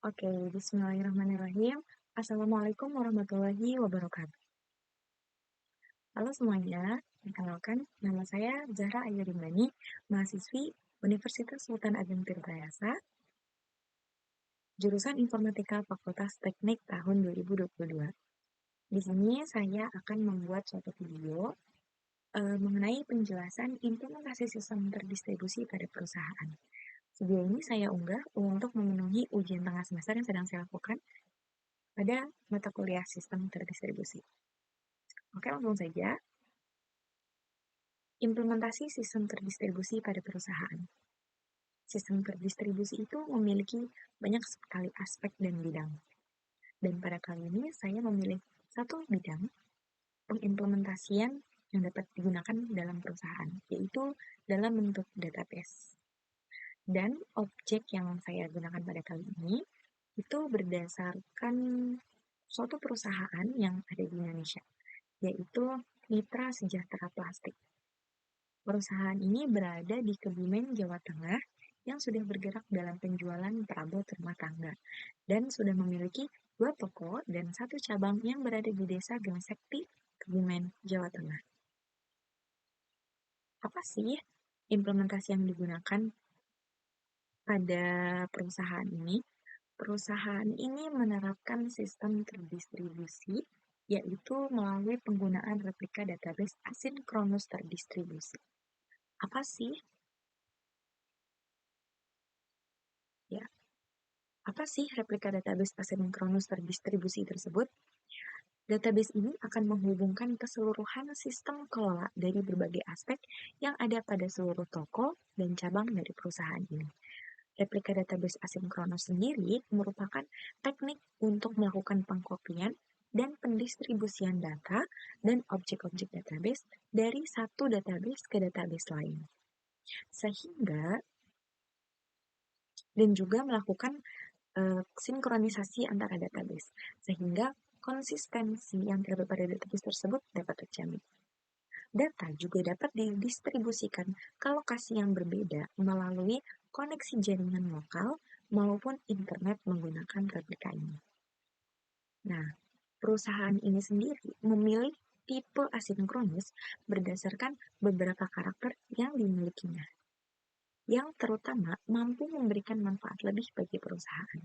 Oke, bismillahirrahmanirrahim. Assalamualaikum warahmatullahi wabarakatuh. Halo semuanya, perkenalkan nama saya Zahra Ayurimani, mahasiswi Universitas Sultan Ageng Tirtayasa, jurusan Informatika Fakultas Teknik tahun 2022. Di sini saya akan membuat suatu video mengenai penjelasan implementasi sistem terdistribusi pada perusahaan. Video ini saya unggah untuk memenuhi ujian tengah semester yang sedang saya lakukan pada mata kuliah sistem terdistribusi. Oke, langsung saja. Implementasi sistem terdistribusi pada perusahaan. Sistem terdistribusi itu memiliki banyak sekali aspek dan bidang. Dan pada kali ini saya memilih satu bidang pengimplementasian yang dapat digunakan dalam perusahaan, yaitu dalam bentuk database. Dan objek yang saya gunakan pada kali ini itu berdasarkan suatu perusahaan yang ada di Indonesia, yaitu Mitra Sejahtera Plastik. Perusahaan ini berada di Kebumen, Jawa Tengah, yang sudah bergerak dalam penjualan perabot rumah tangga, dan sudah memiliki 2 toko dan 1 cabang yang berada di Desa Gangsekti, Kebumen, Jawa Tengah. Apa sih implementasi yang digunakan pada perusahaan ini? Perusahaan ini menerapkan sistem terdistribusi, yaitu melalui penggunaan replika database asinkronus terdistribusi. Apa sih? Ya, apa sih replika database asinkronus terdistribusi tersebut? Database ini akan menghubungkan keseluruhan sistem kelola dari berbagai aspek yang ada pada seluruh toko dan cabang dari perusahaan ini. Replika database asinkronus sendiri merupakan teknik untuk melakukan pengkopian dan pendistribusian data dan objek-objek database dari satu database ke database lain. Sehingga dan juga melakukan sinkronisasi antara database, sehingga konsistensi yang terdapat pada database tersebut dapat terjamin. Data juga dapat didistribusikan ke lokasi yang berbeda melalui koneksi jaringan lokal maupun internet menggunakan replika ini. Nah, perusahaan ini sendiri memilih tipe asinkronus berdasarkan beberapa karakter yang dimilikinya, yang terutama mampu memberikan manfaat lebih bagi perusahaan.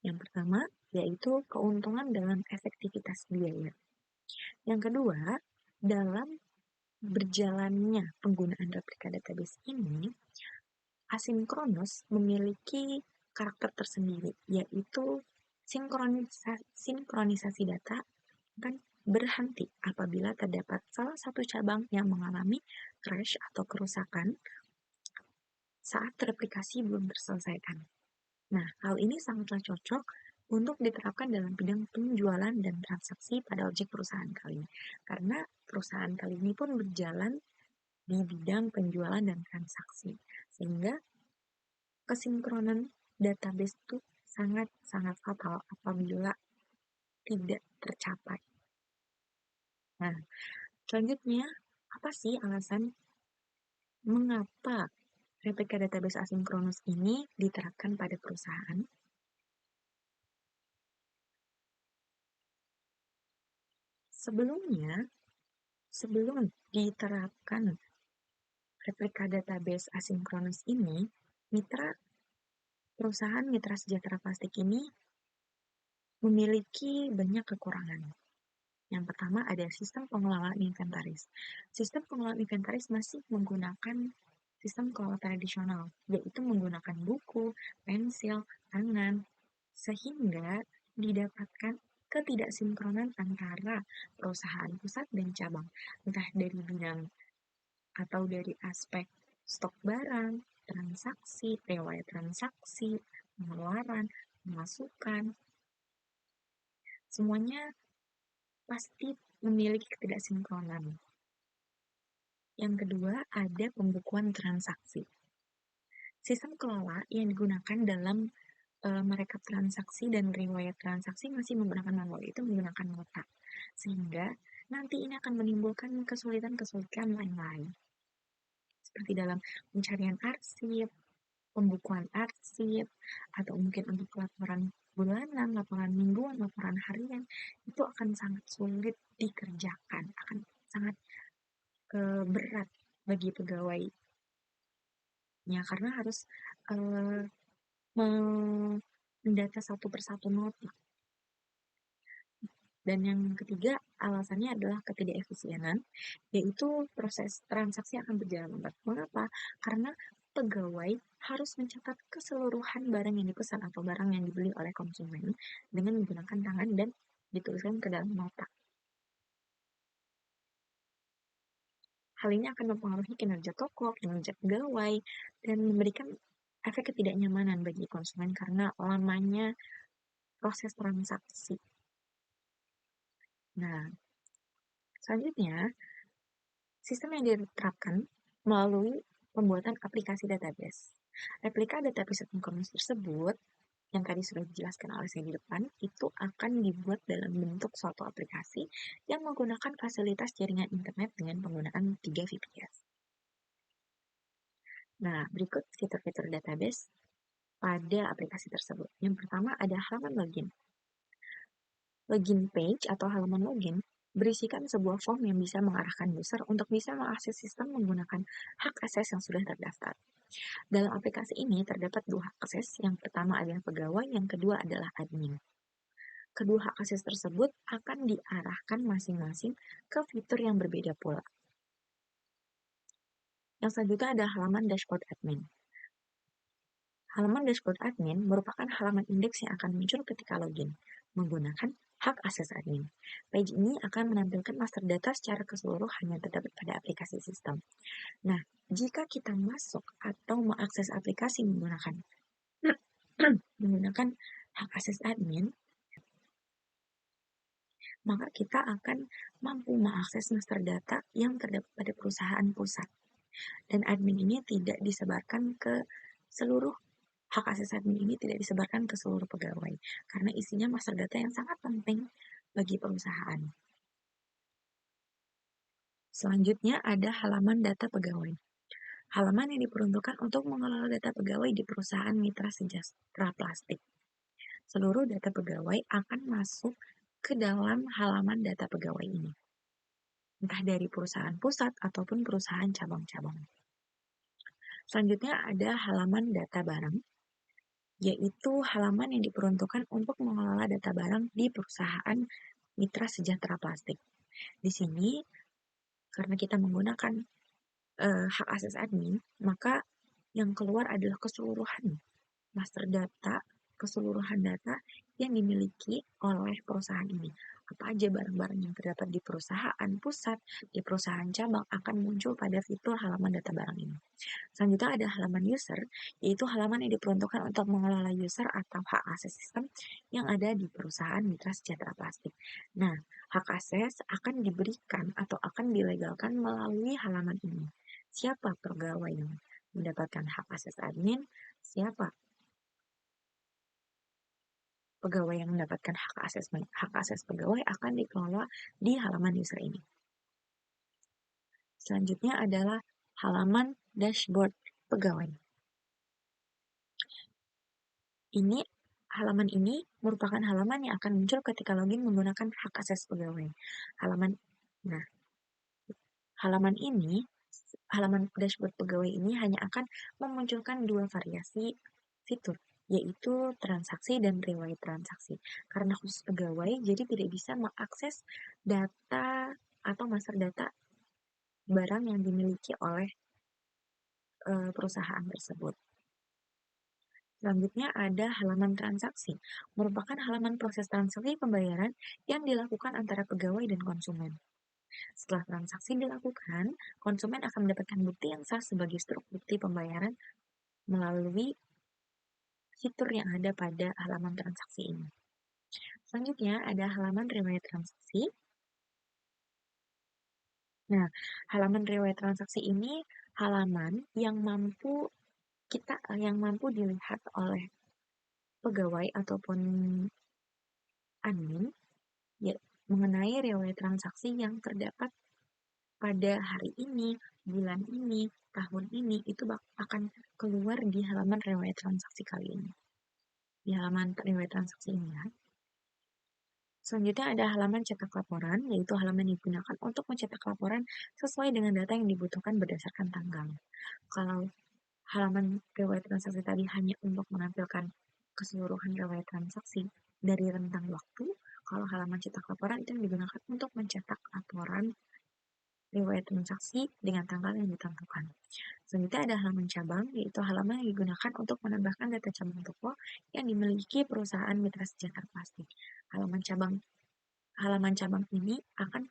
Yang pertama, yaitu keuntungan dalam efektivitas biaya. Yang kedua, dalam berjalannya penggunaan replika database ini, asinkronus memiliki karakter tersendiri, yaitu sinkronisasi data akan berhenti apabila terdapat salah satu cabang yang mengalami crash atau kerusakan saat replikasi belum terselesaikan. Nah, hal ini sangatlah cocok untuk diterapkan dalam bidang penjualan dan transaksi pada objek perusahaan kali ini. Karena perusahaan kali ini pun berjalan di bidang penjualan dan transaksi. Sehingga kesinkronan database itu sangat-sangat fatal apabila tidak tercapai. Nah, selanjutnya, apa sih alasan mengapa replika database asinkronus ini diterapkan pada perusahaan? Sebelum diterapkan replika database asinkronus ini, perusahaan Mitra Sejahtera Plastik ini memiliki banyak kekurangan. Yang pertama ada sistem pengelolaan inventaris. Sistem pengelolaan inventaris masih menggunakan sistem kelola tradisional, yaitu menggunakan buku, pensil, tangan, sehingga didapatkan ketidaksinkronan antara perusahaan pusat dan cabang, entah dari bidang atau dari aspek stok barang, transaksi, riwayat transaksi, pengeluaran, pemasukan, semuanya pasti memiliki ketidaksinkronan. Yang kedua, ada pembukuan transaksi. Sistem kelola yang digunakan dalam merekap transaksi dan riwayat transaksi masih menggunakan manual, itu menggunakan nota. Sehingga nanti ini akan menimbulkan kesulitan-kesulitan lain-lain. Seperti dalam pencarian arsip, pembukuan arsip, atau mungkin untuk laporan bulanan, laporan mingguan, laporan harian, itu akan sangat sulit dikerjakan, akan sangat berat bagi pegawainya karena harus uh, mendata satu persatu nota. Dan yang ketiga, alasannya adalah ketidakefisienan, yaitu proses transaksi akan berjalan lambat. Mengapa? Karena pegawai harus mencatat keseluruhan barang yang dipesan atau barang yang dibeli oleh konsumen dengan menggunakan tangan dan dituliskan ke dalam nota. Hal ini akan mempengaruhi kinerja toko, kinerja pegawai, dan memberikan efek ketidaknyamanan bagi konsumen karena lamanya proses transaksi. Nah, selanjutnya, sistem yang diterapkan melalui pembuatan aplikasi database. Replika database e-commerce tersebut, yang tadi sudah dijelaskan oleh saya di depan, itu akan dibuat dalam bentuk suatu aplikasi yang menggunakan fasilitas jaringan internet dengan penggunaan 3 VPS. Nah, berikut fitur-fitur database pada aplikasi tersebut. Yang pertama ada halaman login. Login page atau halaman login berisikan sebuah form yang bisa mengarahkan user untuk bisa mengakses sistem menggunakan hak akses yang sudah terdaftar. Dalam aplikasi ini terdapat dua hak akses, yang pertama adalah pegawai, yang kedua adalah admin. Kedua hak akses tersebut akan diarahkan masing-masing ke fitur yang berbeda pula. Yang selanjutnya ada halaman dashboard admin. Halaman dashboard admin merupakan halaman indeks yang akan muncul ketika login menggunakan hak akses admin. Page ini akan menampilkan master data secara keseluruhan yang terdapat pada aplikasi sistem. Nah, jika kita masuk atau mengakses aplikasi menggunakan hak akses admin, maka kita akan mampu mengakses master data yang terdapat pada perusahaan pusat. Dan admin ini tidak disebarkan ke seluruh hak akses admin ini tidak disebarkan ke seluruh pegawai karena isinya master data yang sangat penting bagi perusahaan. Selanjutnya ada halaman data pegawai. Halaman yang diperuntukkan untuk mengelola data pegawai di perusahaan mitra sejahtera plastik. Seluruh data pegawai akan masuk ke dalam halaman data pegawai ini, entah dari perusahaan pusat ataupun perusahaan cabang-cabang. Selanjutnya ada halaman data barang, yaitu halaman yang diperuntukkan untuk mengelola data barang di perusahaan mitra sejahtera plastik. Di sini, karena kita menggunakan hak akses admin, maka yang keluar adalah keseluruhan master data, keseluruhan data yang dimiliki oleh perusahaan ini. Apa aja barang-barang yang terdapat di perusahaan pusat, di perusahaan cabang akan muncul pada fitur halaman data barang ini. Selanjutnya ada halaman user, yaitu halaman yang diperuntukkan untuk mengelola user atau hak akses sistem yang ada di perusahaan mitra sejahtera plastik. Nah, hak akses akan diberikan atau akan dilegalkan melalui halaman ini. Siapa pegawai yang mendapatkan hak akses admin? Siapa pegawai yang mendapatkan hak akses pegawai akan dikelola di halaman user ini. Selanjutnya adalah halaman dashboard pegawai. Halaman ini merupakan halaman yang akan muncul ketika login menggunakan hak akses pegawai. Halaman dashboard pegawai ini hanya akan memunculkan dua variasi fitur, yaitu transaksi dan riwayat transaksi. Karena khusus pegawai, jadi tidak bisa mengakses data atau master data barang yang dimiliki oleh perusahaan tersebut. Selanjutnya ada halaman transaksi, merupakan halaman proses transaksi pembayaran yang dilakukan antara pegawai dan konsumen. Setelah transaksi dilakukan, konsumen akan mendapatkan bukti yang sah sebagai struk bukti pembayaran melalui fitur yang ada pada halaman transaksi ini. Selanjutnya ada halaman riwayat transaksi. Nah, halaman riwayat transaksi ini halaman yang mampu dilihat oleh pegawai ataupun admin ya, mengenai riwayat transaksi yang terdapat pada hari ini, bulan ini, tahun ini, itu akan keluar di halaman riwayat transaksi kali ini. Di halaman riwayat transaksi ini ya. Selanjutnya ada halaman cetak laporan, yaitu halaman yang digunakan untuk mencetak laporan sesuai dengan data yang dibutuhkan berdasarkan tanggal. Kalau halaman riwayat transaksi tadi hanya untuk menampilkan keseluruhan riwayat transaksi dari rentang waktu, kalau halaman cetak laporan itu yang digunakan untuk mencetak laporan riwayat transaksi dengan tanggal yang ditentukan. Selanjutnya ada halaman cabang, yaitu halaman yang digunakan untuk menambahkan data cabang toko yang dimiliki perusahaan mitra sejahtera plastik. Halaman cabang ini akan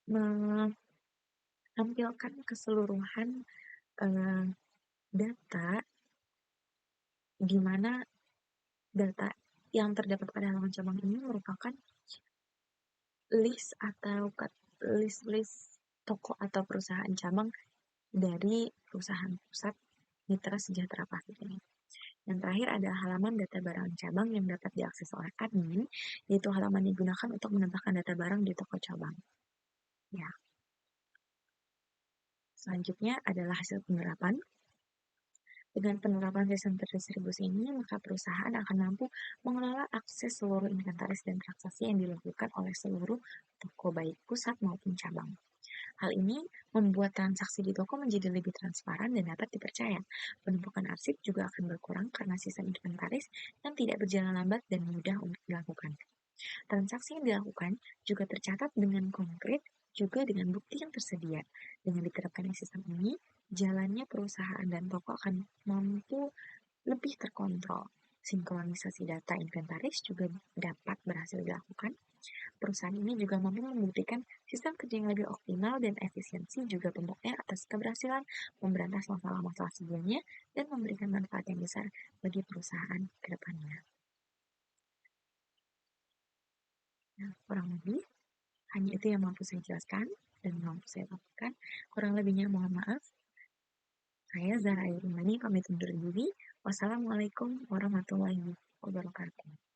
menampilkan keseluruhan eh, data di mana data yang terdapat pada halaman cabang ini merupakan list atau list-list toko atau perusahaan cabang dari perusahaan pusat mitra sejahtera plastik ini. Yang terakhir ada halaman data barang cabang yang dapat diakses oleh admin, yaitu halaman yang digunakan untuk menambahkan data barang di toko cabang. Ya. Selanjutnya adalah hasil penerapan. Dengan penerapan sistem terdistribusi ini, maka perusahaan akan mampu mengelola akses seluruh inventaris dan transaksi yang dilakukan oleh seluruh toko baik pusat maupun cabang. Hal ini membuat transaksi di toko menjadi lebih transparan dan dapat dipercaya. Penumpukan arsip juga akan berkurang karena sistem inventaris yang tidak berjalan lambat dan mudah untuk dilakukan. Transaksi yang dilakukan juga tercatat dengan konkret, juga dengan bukti yang tersedia. Dengan diterapkannya sistem ini, jalannya perusahaan dan toko akan mampu lebih terkontrol. Sinkronisasi data inventaris juga dapat berhasil dilakukan. Perusahaan ini juga mampu membuktikan sistem kerja yang lebih optimal dan efisiensi juga pembuktian atas keberhasilan memberantas masalah-masalah sebelumnya dan memberikan manfaat yang besar bagi perusahaan ke depannya. Nah, kurang lebih hanya itu yang mampu saya jelaskan dan mampu saya lakukan. Kurang lebihnya mohon maaf. Saya Zahra Ayurmani pamit undur diri. Wassalamualaikum warahmatullahi wabarakatuh.